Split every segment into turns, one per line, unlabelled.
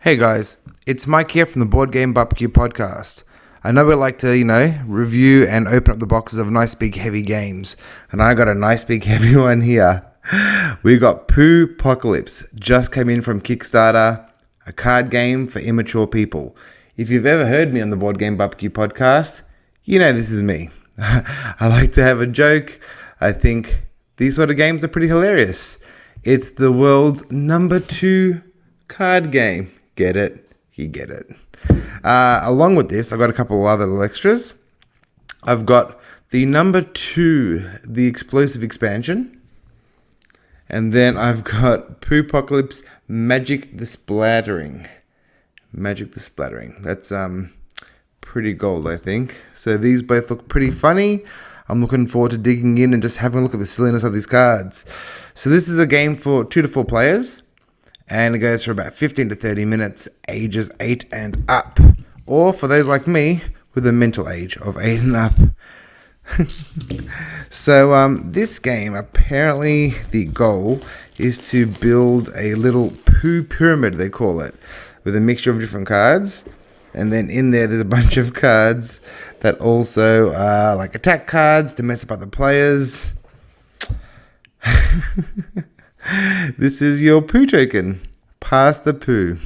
Hey guys, it's Mike here from the Board Game BBQ podcast. I know we like to, review and open up the boxes of nice big heavy games. And I got a nice big heavy one here. We got Poo Pocalypse, just came in from Kickstarter, a card game for immature people. If you've ever heard me on the Board Game BBQ podcast, you know this is me. I like to have a joke. I think these sort of games are pretty hilarious. It's the world's number 2 card game. Get it? You get it. Along with this, I've got a couple of other little extras. I've got the number 2, the explosive expansion. And then I've got Poo Pocalypse Magic the Splattering. Magic the Splattering. That's pretty gold, I think. So these both look pretty funny. I'm looking forward to digging in and just having a look at the silliness of these cards. So this is a game for 2 to 4 players. And it goes for about 15 to 30 minutes, ages 8 and up. Or for those like me, with a mental age of 8 and up. So this game, apparently the goal is to build a little poo pyramid, they call it, with a mixture of different cards. And then in there's a bunch of cards that also are like attack cards to mess up other players. This is your poo token. Pass the poo.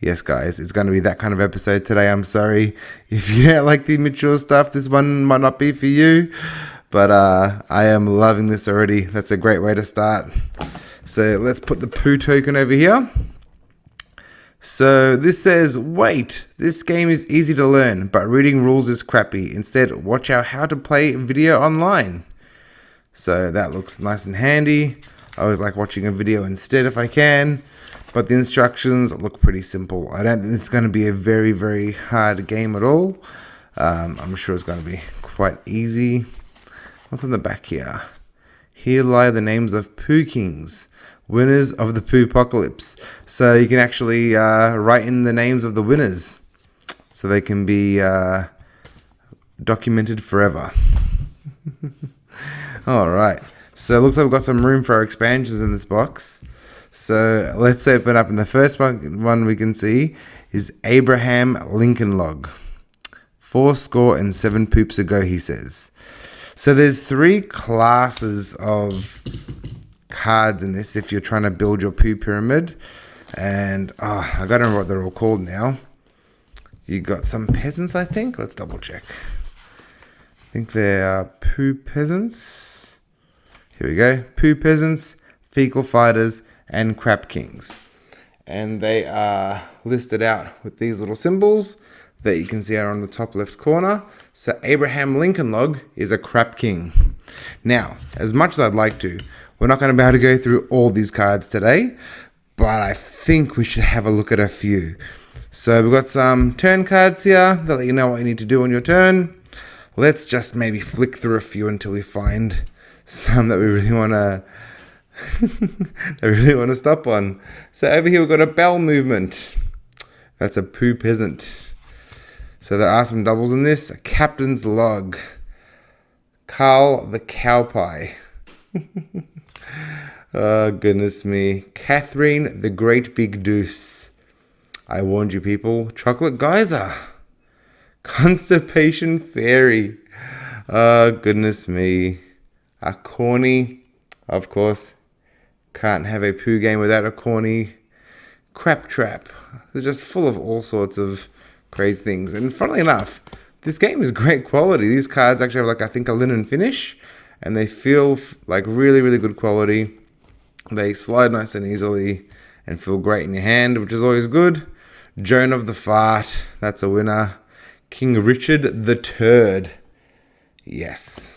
Yes, guys, it's going to be that kind of episode today. I'm sorry. If you don't like the mature stuff, this one might not be for you. But I am loving this already. That's a great way to start. So let's put the poo token over here. So this says, wait, this game is easy to learn, but reading rules is crappy. Instead, watch out how to play video online. So that looks nice and handy. I always like watching a video instead if I can, but the instructions look pretty simple. I don't think it's going to be a very, very hard game at all. I'm sure it's going to be quite easy. What's on the back here? Here lie the names of Poo Kings, winners of the Poo Pocalypse. So you can actually write in the names of the winners so they can be documented forever. All right. So it looks like we've got some room for our expansions in this box. So let's open up. And the first one we can see is Abraham Lincoln Log. 407 poops ago, he says. So there's 3 classes of cards in this if you're trying to build your poo pyramid. And I got to remember what they're all called now. You got some peasants, I think. Let's double check. I think they're poo peasants. Here we go. Poo peasants, fecal fighters, and crap kings. And they are listed out with these little symbols that you can see are on the top left corner. So Abraham Lincoln Log is a crap king. Now, as much as I'd like to, we're not going to be able to go through all these cards today, but I think we should have a look at a few. So we've got some turn cards here that let you know what you need to do on your turn. Let's just maybe flick through a few until we find some that we really want to stop on. So over here we've got a bell movement. That's a poo peasant. So there are some doubles in this. A captain's log. Carl the cow pie. Oh goodness me. Catherine the great big deuce. I warned you people. Chocolate geyser. Constipation fairy. Oh goodness me. A corny, of course, can't have a poo game without a corny. Crap trap. They're just full of all sorts of crazy things. And funnily enough, this game is great quality. These cards actually have I think a linen finish, and they feel like really, really good quality. They slide nice and easily and feel great in your hand, which is always good. Joan of the Fart, that's a winner. King Richard the Turd. Yes.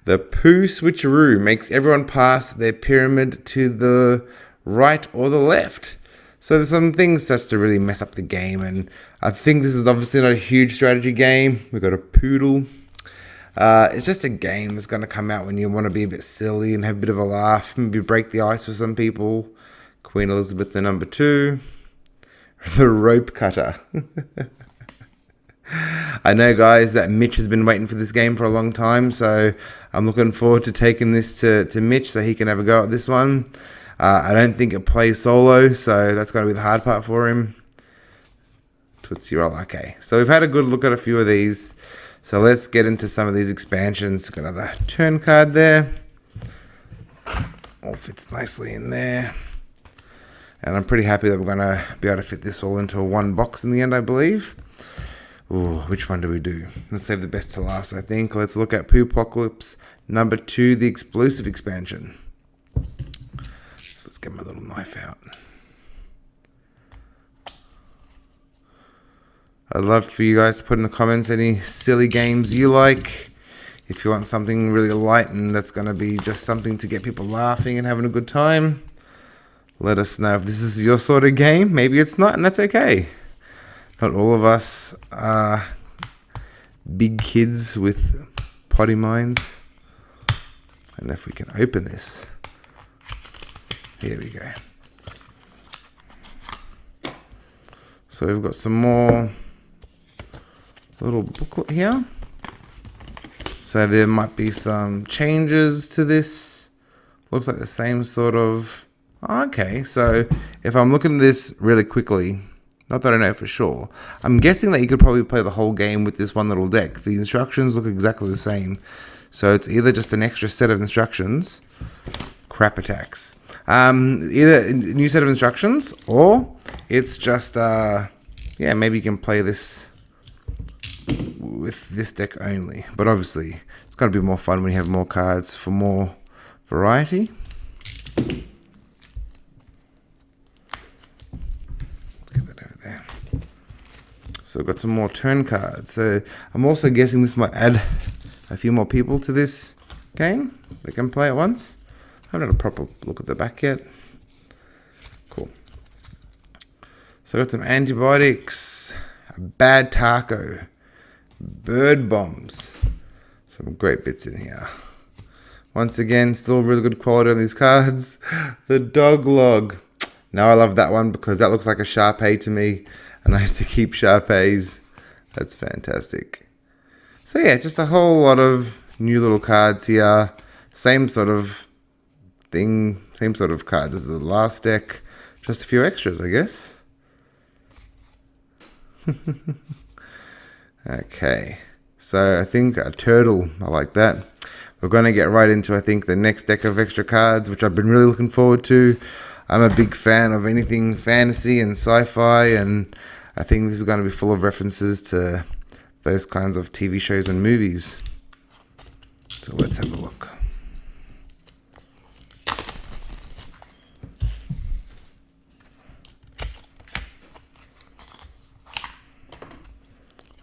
The poo switcheroo makes everyone pass their pyramid to the right or the left. So there's some things just to really mess up the game, and I think this is obviously not a huge strategy game. We've got a poodle. It's just a game that's going to come out when you want to be a bit silly and have a bit of a laugh, maybe break the ice for some people. Queen Elizabeth the number 2. The rope cutter. I know, guys, that Mitch has been waiting for this game for a long time, so I'm looking forward to taking this to Mitch so he can have a go at this one. I don't think it plays solo, so that's got to be the hard part for him. Tootsie Roll. Okay, so we've had a good look at a few of these. So let's get into some of these expansions. Got another turn card there. All fits nicely in there. And I'm pretty happy that we're going to be able to fit this all into one box in the end, I believe. Ooh, which one do we do? Let's save the best to last, I think. Let's look at Poo Pocalypse number 2, the explosive expansion. So let's get my little knife out. I'd love for you guys to put in the comments any silly games you like. If you want something really light and that's going to be just something to get people laughing and having a good time, let us know if this is your sort of game. Maybe it's not, and that's okay. Not all of us are big kids with potty minds. And if we can open this. Here we go. So we've got some more little booklet here. So there might be some changes to this. Looks like the same sort of... Okay, so if I'm looking at this really quickly, not that I know for sure, I'm guessing that you could probably play the whole game with this one little deck. The instructions look exactly the same. So it's either just an extra set of instructions, crap attacks. Either a new set of instructions, or it's just, yeah, maybe you can play this with this deck only. But obviously, it's going to be more fun when you have more cards for more variety. So we've got some more turn cards. So I'm also guessing this might add a few more people to this game. They can play at once. I haven't had a proper look at the back yet. Cool. So I've got some antibiotics, a bad taco, bird bombs. Some great bits in here. Once again, still really good quality on these cards. The dog log. Now I love that one because that looks like a Sharpay to me. And I used to keep Sharpays. That's fantastic. So yeah, just a whole lot of new little cards here. Same sort of thing, same sort of cards as the last deck. Just a few extras, I guess. Okay, so I think a turtle, I like that. We're going to get right into, I think, the next deck of extra cards, which I've been really looking forward to. I'm a big fan of anything fantasy and sci-fi, and I think this is going to be full of references to those kinds of TV shows and movies. So let's have a look.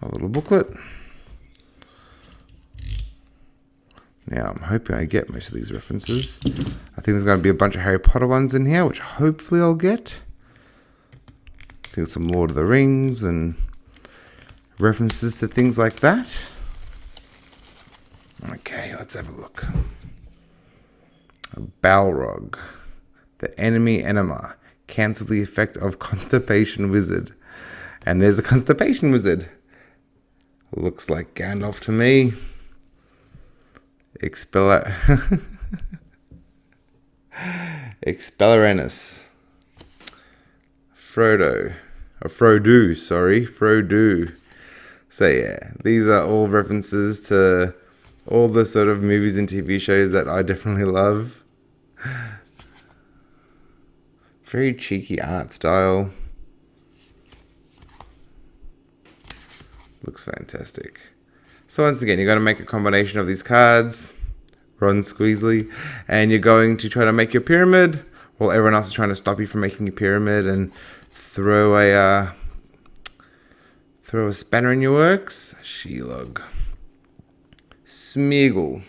A little booklet. Now, I'm hoping I get most of these references. I think there's going to be a bunch of Harry Potter ones in here, which hopefully I'll get. I think some Lord of the Rings and references to things like that. Okay, let's have a look. A Balrog. The enemy enema. Cancel the effect of Constipation Wizard. And there's a Constipation Wizard. Looks like Gandalf to me. Expelliarmus. Frodo. So yeah, these are all references to all the sort of movies and TV shows that I definitely love. Very cheeky art style. Looks fantastic. So once again, you're going to make a combination of these cards, Ron Squeasley, and you're going to try to make your pyramid while everyone else is trying to stop you from making your pyramid and throw a spanner in your works. Sheilog. Smeagol.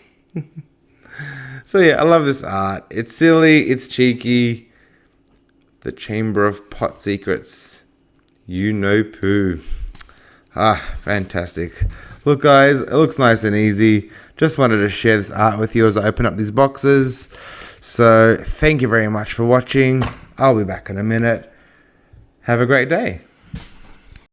So yeah, I love this art. It's silly, it's cheeky. The Chamber of Pot Secrets. You know Pooh. Fantastic. Look guys, it looks nice and easy. Just wanted to share this art with you as I open up these boxes. So thank you very much for watching. I'll be back in a minute. Have a great day.